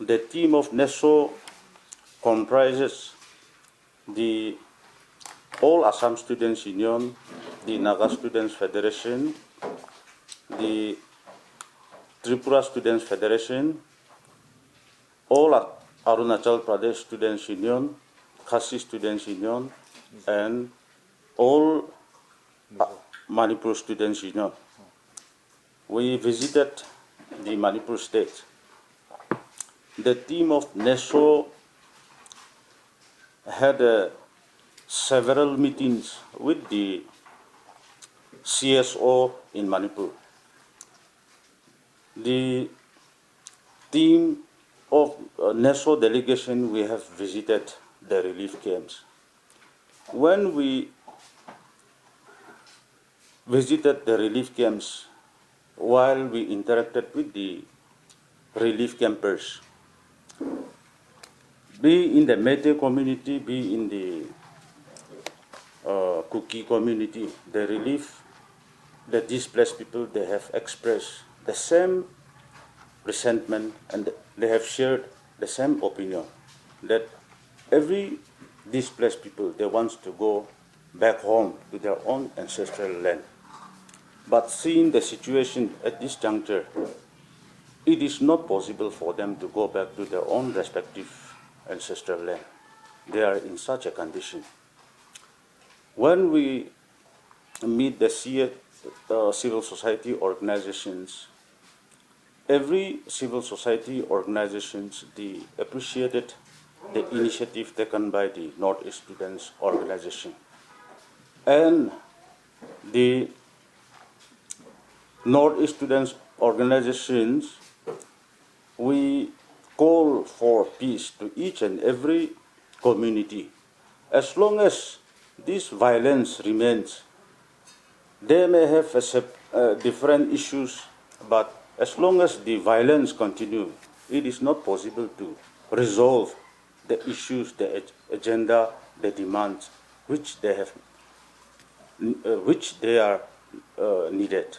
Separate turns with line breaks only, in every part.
The team of NESO comprises the All Assam Students Union, the Naga Students Federation, the Tripura Students Federation, All Arunachal Pradesh Students Union, Khasi Students Union, and All Manipur Students Union. We visited the Manipur state. The team of NESO had several meetings with the CSO in Manipur. The team of NESO delegation, we have visited the relief camps. When we visited the relief camps, while we interacted with the relief campers, be in the Mete community, be in the Kuki community, the displaced people, they have expressed the same resentment and they have shared the same opinion that every displaced people, they want to go back home to their own ancestral land. But seeing the situation at this juncture, it is not possible for them to go back to their own respective ancestral land. They are in such a condition. When we meet the civil society organizations, every civil society organizations, they appreciated the initiative taken by the Northeast Students Organization. And the Northeast Students Organizations, we call for peace to each and every community. As long as this violence remains, they may have different issues, but as long as the violence continues, it is not possible to resolve the issues, the agenda, the demands which they have, which they are needed.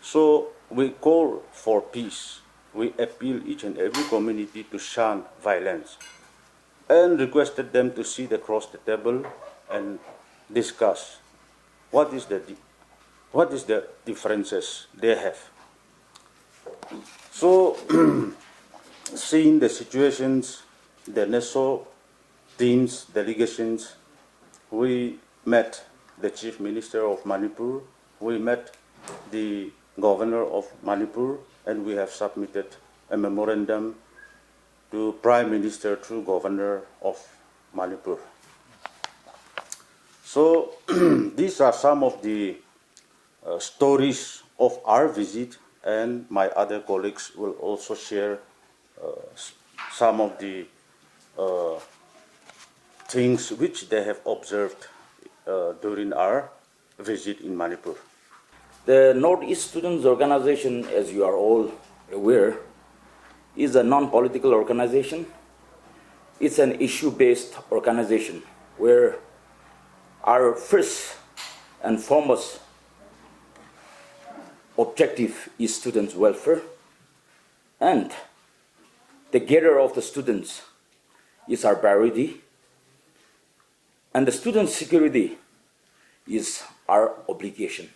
So we call for peace. We appeal each and every community to shun violence and requested them to sit across the table and discuss what is the differences they have. So, seeing the situations, the NESO teams, delegations, we met the Chief Minister of Manipur, we met the Governor of Manipur, and we have submitted a memorandum to Prime Minister through Governor of Manipur. So these are some of the stories of our visit, and my other colleagues will also share some of the things which they have observed during our visit in Manipur.
The Northeast Students Organization, as you are all aware, is a non-political organization. It's an issue-based organization where our first and foremost objective is students' welfare, and the gatherer of the students is our priority, and the student security is our obligation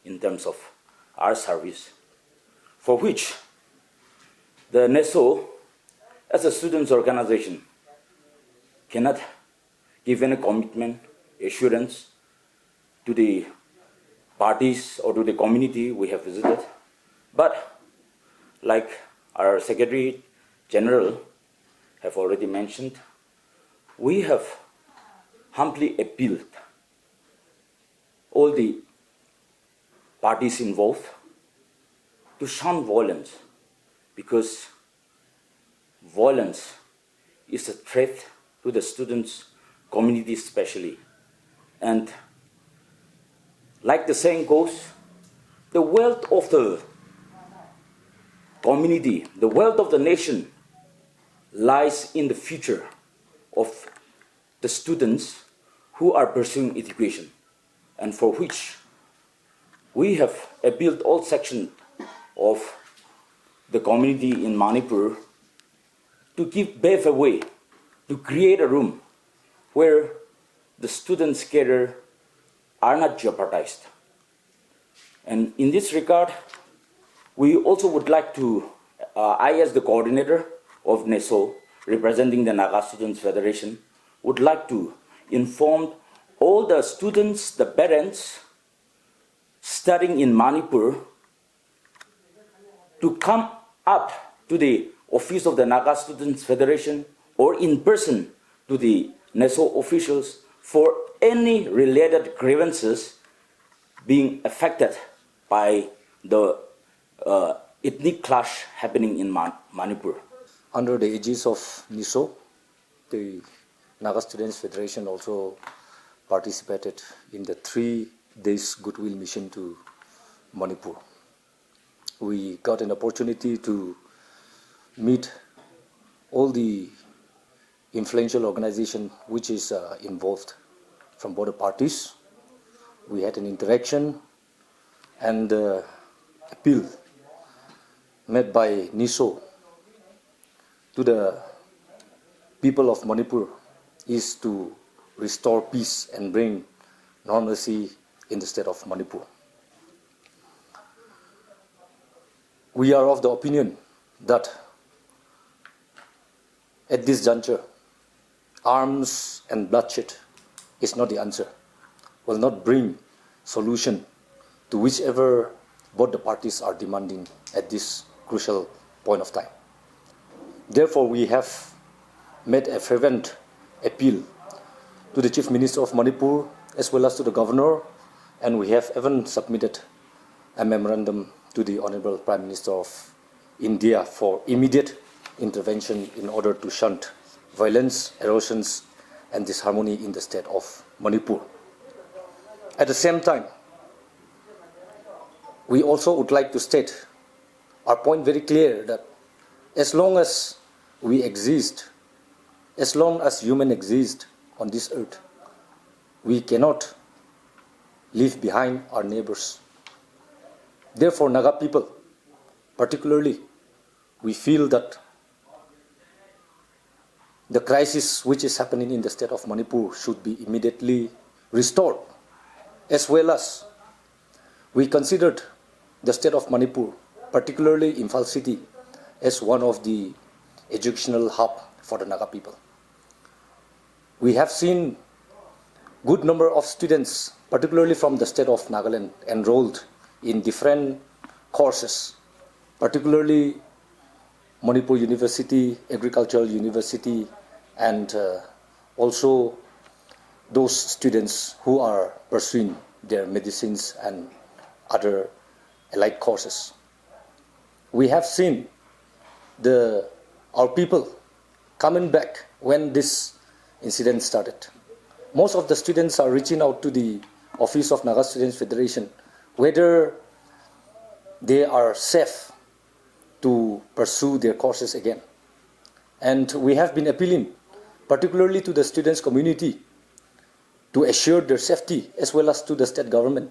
in terms of our service, for which the NESO, as a students' organization, cannot give any commitment, assurance to the parties or to the community we have visited. But like our Secretary General have already mentioned, we have humbly appealed all the parties involved to shun violence, because violence is a threat to the students' community especially. And like the saying goes, the wealth of the community, the wealth of the nation lies in the future of the students who are pursuing education, and for which we have appealed all sections of the community in Manipur to pave a way, to create a room where the students' career are not jeopardized. And in this regard, we also would like to, I as the coordinator of NESO, representing the Naga Students Federation, would like to inform all the students, the parents studying in Manipur to come up to the office of the Naga Students Federation or in person to the NESO officials for any related grievances being affected by the ethnic clash happening in Manipur.
Under the aegis of NESO, the Naga Students Federation also participated in the 3 days goodwill mission to Manipur. We got an opportunity to meet all the influential organizations which is involved from both the parties. We had an interaction, and the appeal made by NESO to the people of Manipur is to restore peace and bring normalcy in the state of Manipur. We are of the opinion that at this juncture, arms and bloodshed is not the answer, will not bring solution to whichever both the parties are demanding at this crucial point of time. Therefore, we have made a fervent appeal to the Chief Minister of Manipur as well as to the Governor, and we have even submitted a memorandum to the Honorable Prime Minister of India for immediate intervention in order to shunt violence, erosions, and disharmony in the state of Manipur. At the same time, we also would like to state our point very clear that as long as we exist, as long as humans exist on this earth, we cannot leave behind our neighbors. Therefore, Naga people, particularly, we feel that the crisis which is happening in the state of Manipur should be immediately restored, as well as we considered the state of Manipur, particularly Imphal City, as one of the educational hub for the Naga people. We have seen good number of students, particularly from the state of Nagaland, enrolled in different courses, particularly Manipur University, Agricultural University, and also those students who are pursuing their medicines and other allied courses. We have seen our people coming back when this incident started. Most of the students are reaching out to the office of Naga Students Federation whether they are safe to pursue their courses again. And we have been appealing, particularly to the students' community, to assure their safety, as well as to the state government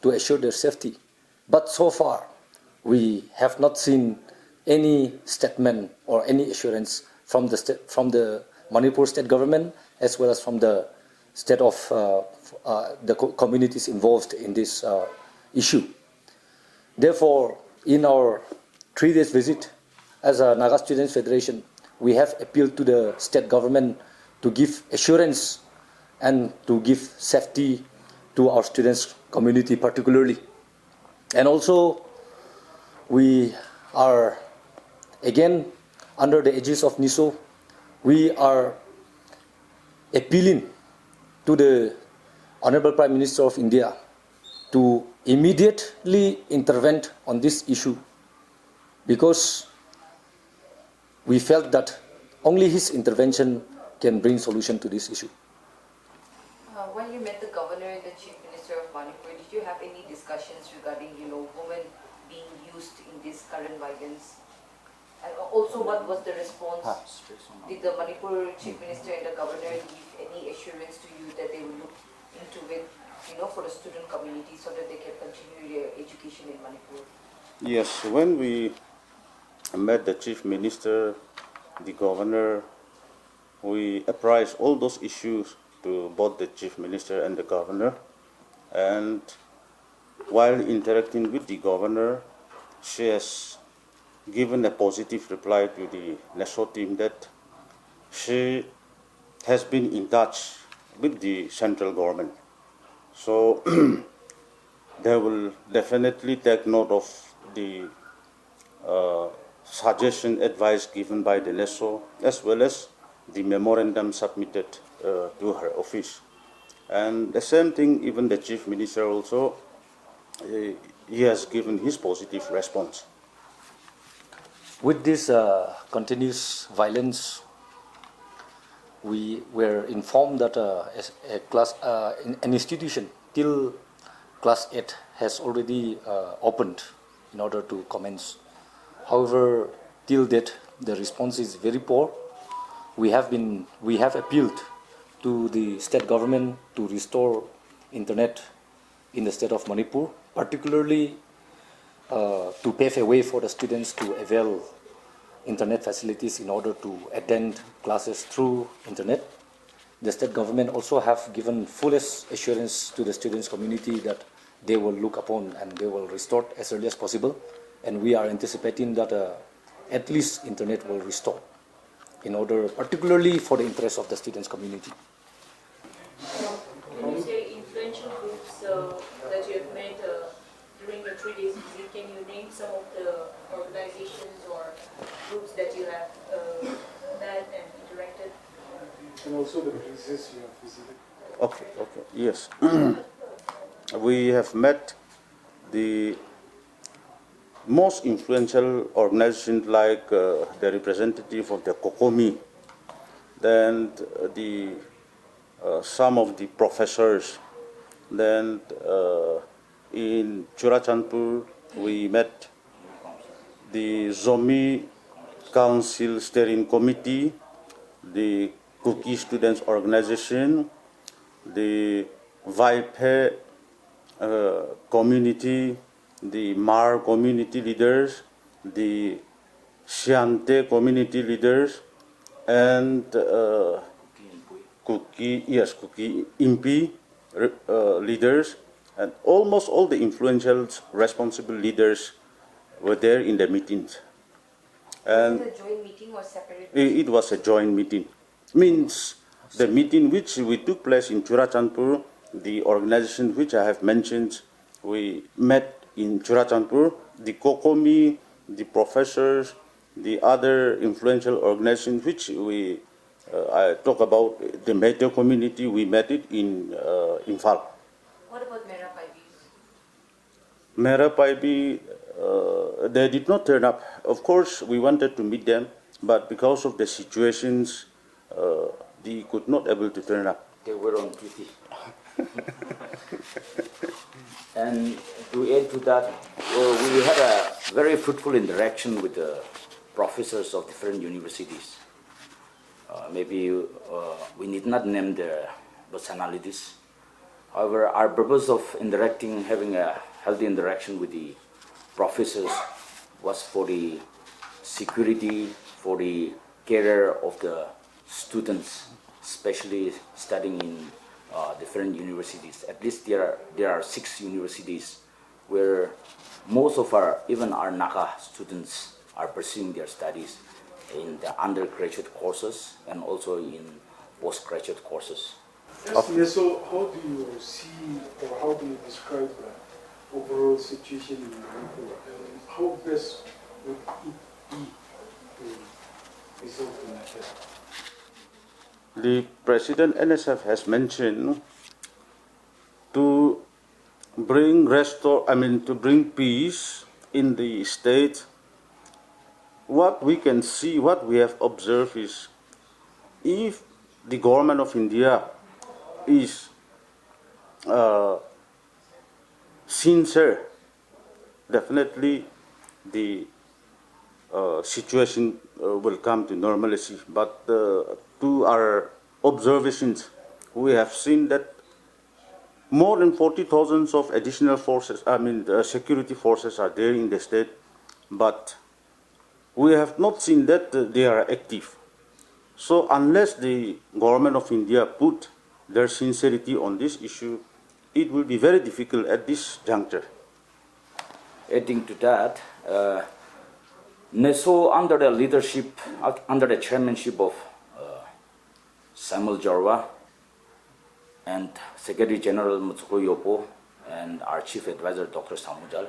to assure their safety. But so far, we have not seen any statement or any assurance from the Manipur state government, as well as from the state of the communities involved in this issue. Therefore, in our 3 days visit as a Naga Students Federation, we have appealed to the state government to give assurance and to give safety to our students' community particularly. And also, we are, again, under the aegis of NESO, we are appealing to the Honorable Prime Minister of India to immediately intervene on this issue, because we felt that only his intervention can bring solution to this issue.
When you met the governor and the chief minister of Manipur, did you have any discussions regarding, women being used in this current violence? And also, what was the response? Did the Manipur chief minister and the governor give any assurance to you that they will look into it, for the student community so that they can continue their education in Manipur?
Yes, when we met the chief minister the governor, we apprised all those issues to both the chief minister and the governor. And while interacting with the governor, she has given a positive reply to the NESO team that she has been in touch with the central government. So they will definitely take note of the suggestion, advice given by the NESO, as well as the memorandum submitted to her office. And the same thing, even the chief minister also, he has given his positive response.
With this continuous violence, we were informed that an institution till class 8 has already opened in order to commence. However, till date, the response is very poor. We have appealed to the state government to restore internet in the state of Manipur, particularly to pave a way for the students to avail internet facilities in order to attend classes through internet. The state government also have given fullest assurance to the students community that they will look upon and they will restore as early as possible. And we are anticipating that at least internet will restore in order, particularly for the interest of the students community.
When you say influential groups that you have met during your 3 days visit, can you name some of the organizations or groups that you have met and interacted?
And also the places you have visited.
Okay, yes. We have met the most influential organizations like the representative of the Kokomi, then some of the professors, then in Churachandpur we met the Zomi Council Steering Committee, the Kuki Students Organization, the Vaipe community, the Mar community leaders, the Siante community leaders, and Kuki Impi leaders, and almost all the influential, responsible leaders were there in the meetings. And
was it a joint meeting or separate?
It was a joint meeting. Means the meeting which we took place in Churachandpur, the organization which I have mentioned, we met in Churachandpur, the Kokomi, the professors, the other influential organizations which I talk about, the Meteor community, we met it in Imphal.
What about Merapaibi?
Merapaibi, they did not turn up. Of course, we wanted to meet them, but because of the situations, they could not able to turn up.
They were on duty. And to add to that, we had a very fruitful interaction with the professors of different universities. Maybe we need not name their personalities. However, our purpose of interacting, having a healthy interaction with the professors was for the security, for the career of the students, especially studying in different universities. At least there are 6 universities where most of even our Naka students are pursuing their studies in the undergraduate courses and also in postgraduate courses.
Yes, so how do you see or how do you describe the overall situation in Manipur and how best would it be to resolve the matter?
The President NSF has mentioned to bring peace in the state. What we can see, what we have observed is, if the government of India is sincere, definitely the situation will come to normalcy. But to our observations, we have seen that more than 40,000 of additional forces, security forces are there in the state, but we have not seen that they are active. So unless the government of India put their sincerity on this issue, it will be very difficult at this juncture.
Adding to that, NESO under the leadership, under the chairmanship of Samuel Jarwa and Secretary General Mutsuko Yopo and our Chief Advisor Dr. Samujal,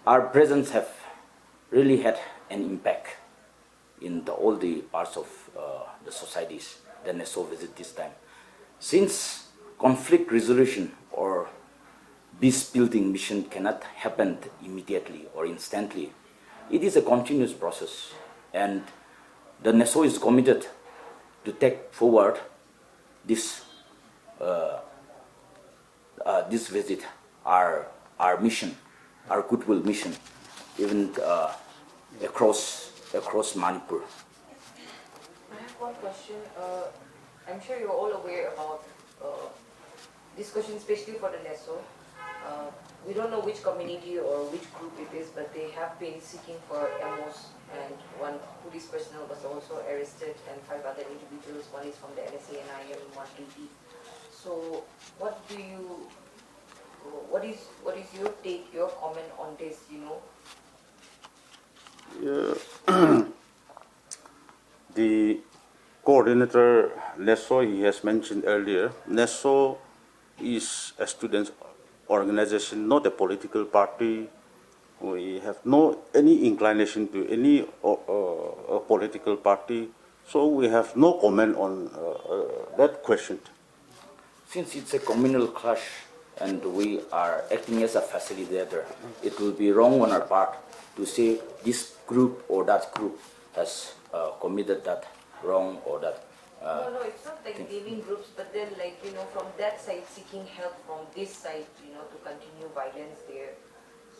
our presence have really had an impact in all the parts of the societies that NESO visit this time. Since conflict resolution or peace building mission cannot happen immediately or instantly, it is a continuous process, and the NESO is committed to take forward this this visit, our mission, our goodwill mission, even across Manipur.
I have one question. I'm sure you're all aware about discussion, especially for the NESO. We don't know which community or which group it is, but they have been seeking for MOs, and one police personnel was also arrested, and 5 other individuals. One is from the NSA and IM, one DD. So, what is your take, your comment on this?
The coordinator NESO, he has mentioned earlier, NESO is a students' organization, not a political party. We have any inclination to any a political party, so we have no comment on that question.
Since it's a communal clash and we are acting as a facilitator, it will be wrong on our part to say this group or that group has committed that wrong or that.
No, it's not like naming groups, but then from that side seeking help from this side, to continue violence there.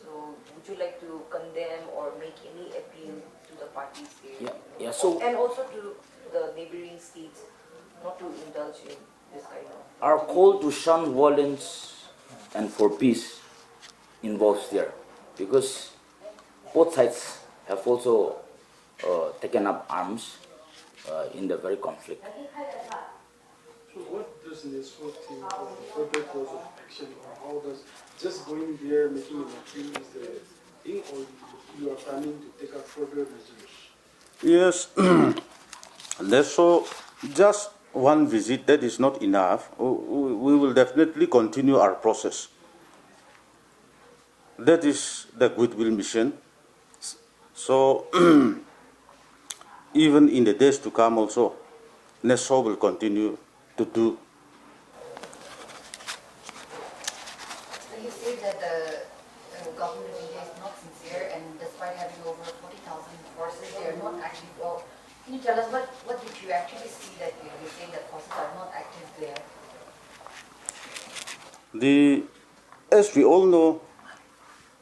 So would you like to condemn or make any appeal to the parties there?
Yeah. So
and also to the neighboring states not to indulge in this kind of.
our call to shun violence and for peace involves there, because both sides have also taken up arms in the very conflict.
So what does NESO think of the further course of action, or how does just going there, making an appeal is the thing, or you are planning to take up further measures?
Yes, NESO, just one visit, that is not enough. We will definitely continue our process. That is the goodwill mission. So, even in the days to come also, NESO will continue to do.
So you say that the government of India is not sincere, and despite having over 40,000 forces, they are not active. Well, can you tell us what did you actually see that you're saying that forces are not active there?
As we all know,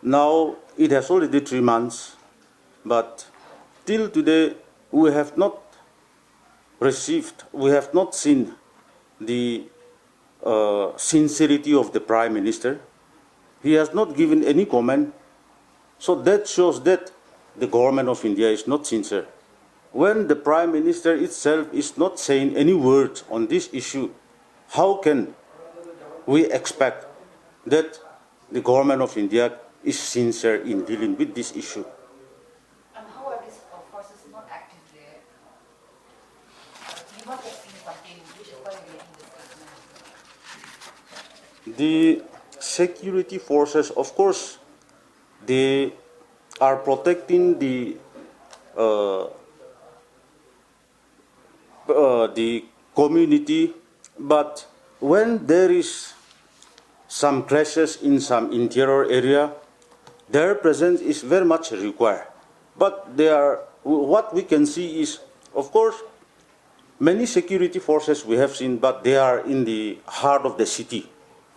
now it has already 3 months, but till today we have not seen the sincerity of the Prime Minister. He has not given any comment. So that shows that the government of India is not sincere. When the Prime Minister itself is not saying any words on this issue, how can we expect that the government of India is sincere in dealing with this issue?
And how are these forces not active there? You must have seen something, which is why you're making this statement.
The security forces, of course, they are protecting the community, but when there is some clashes in some interior area, their presence is very much required. But what we can see is, of course, many security forces we have seen, but they are in the heart of the city.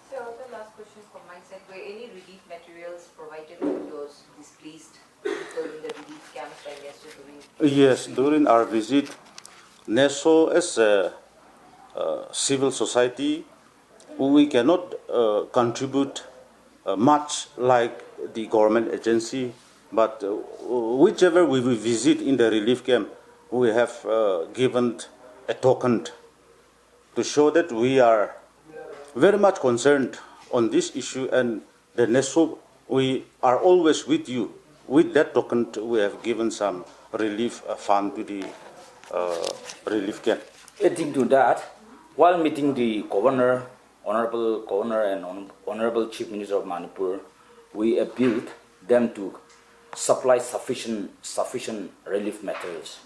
So the last question from my side, were any relief materials provided to those displaced people in the relief camps by NESO during?
Yes, during our visit, NESO as a civil society, we cannot contribute much like the government agency, But whichever we will visit in the relief camp, we have given a token to show that we are very much concerned on this issue, and the NESO, we are always with you. With that token, we have given some relief fund to the relief camp.
Adding to that, while meeting the governor, honorable governor and honorable chief minister of Manipur, we appealed them to supply sufficient relief materials,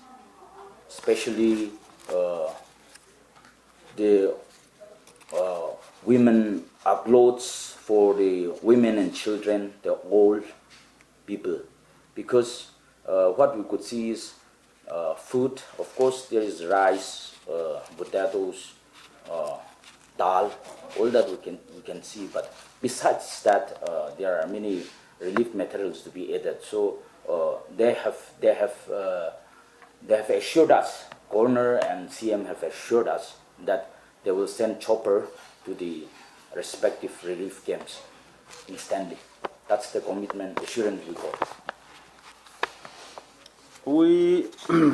especially the women clothes for the women and children, the old people, because what we could see is food. Of course, there is rice, potatoes, dal, all that we can see. But besides that, there are many relief materials to be added. So they have assured us, governor and CM have assured us that they will send chopper to the respective relief camps instantly. That's the commitment assurance we got.
We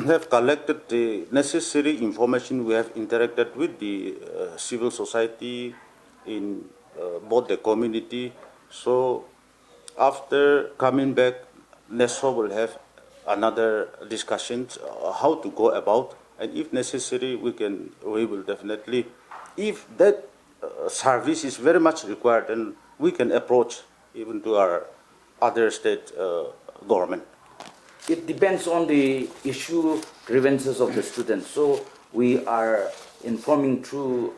have collected the necessary information. We have interacted with the civil society in both the community. So after coming back, NESO will have another discussions how to go about, and if necessary, we will definitely, if that service is very much required, then we can approach even to our other state government.
It depends on the issue grievances of the students. So we are informing through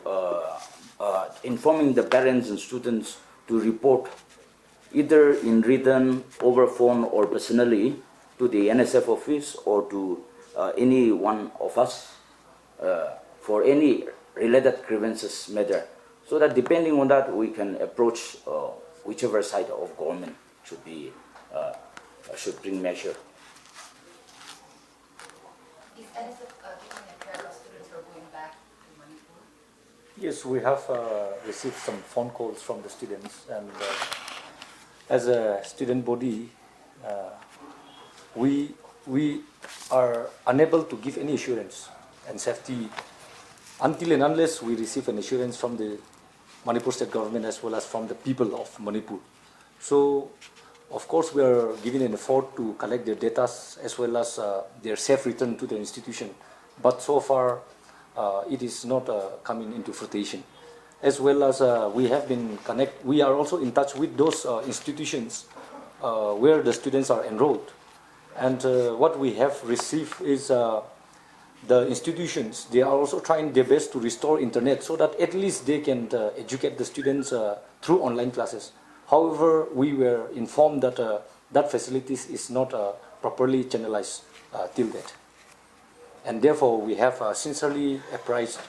informing the parents and students to report either in written, over phone, or personally to the NSF office or to any one of us for any related grievances matter. So that depending on that, we can approach whichever side of government should bring measure.
Is NSF taking care of students who are going back to Manipur?
Yes, we have received some phone calls from the students, and as a student body, we are unable to give any assurance and safety until and unless we receive an assurance from the Manipur state government as well as from the people of Manipur. So, of course, we are giving an effort to collect their data as well as their safe return to the institution. But so far, it is not coming into fruition. As well as we are also in touch with those institutions where the students are enrolled. And what we have received is the institutions, they are also trying their best to restore internet so that at least they can educate the students through online classes. However, we were informed that that facilities is not properly channelized till date. And therefore, we have sincerely apprised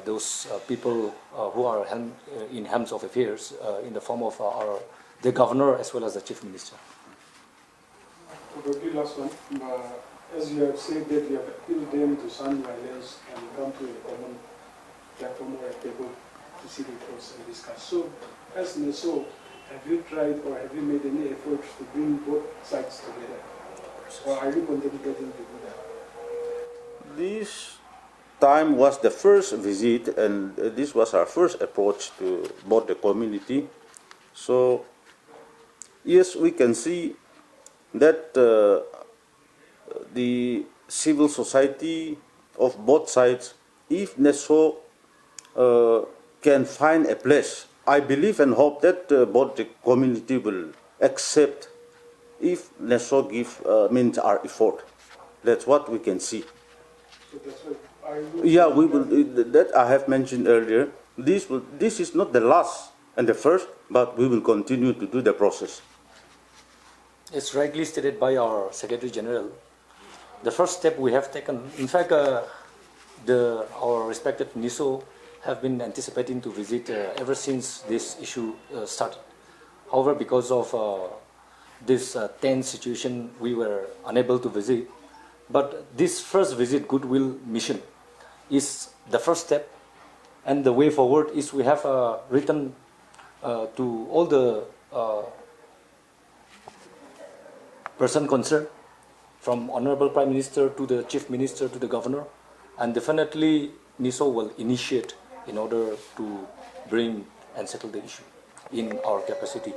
those people who are in hands of affairs in the form of the governor as well as the chief minister.
Probably last one. As you have said that you have appealed them to shun violence and come to a common platform or a table to see the cause and discuss. So, as NESO, have you tried or have you made any efforts to bring both sides together? Or are you contemplating to do that?
This time was the first visit, and this was our first approach to both the community. So, yes, we can see that the civil society of both sides, if NESO can find a place, I believe and hope that both the community will accept if NESO means our effort. That's what we can see.
So that's why
we will. That I have mentioned earlier. This is not the last and the first, but we will continue to do the process.
It's rightly stated by our Secretary General. The first step we have taken, in fact, our respected NESO have been anticipating to visit ever since this issue started. However, because of this tense situation, we were unable to visit. But this first visit, Goodwill Mission, is the first step, and the way forward is we have written to all the person concerned, from Honorable Prime Minister to the Chief Minister to the Governor, and definitely NESO will initiate in order to bring and settle the issue in our capacity.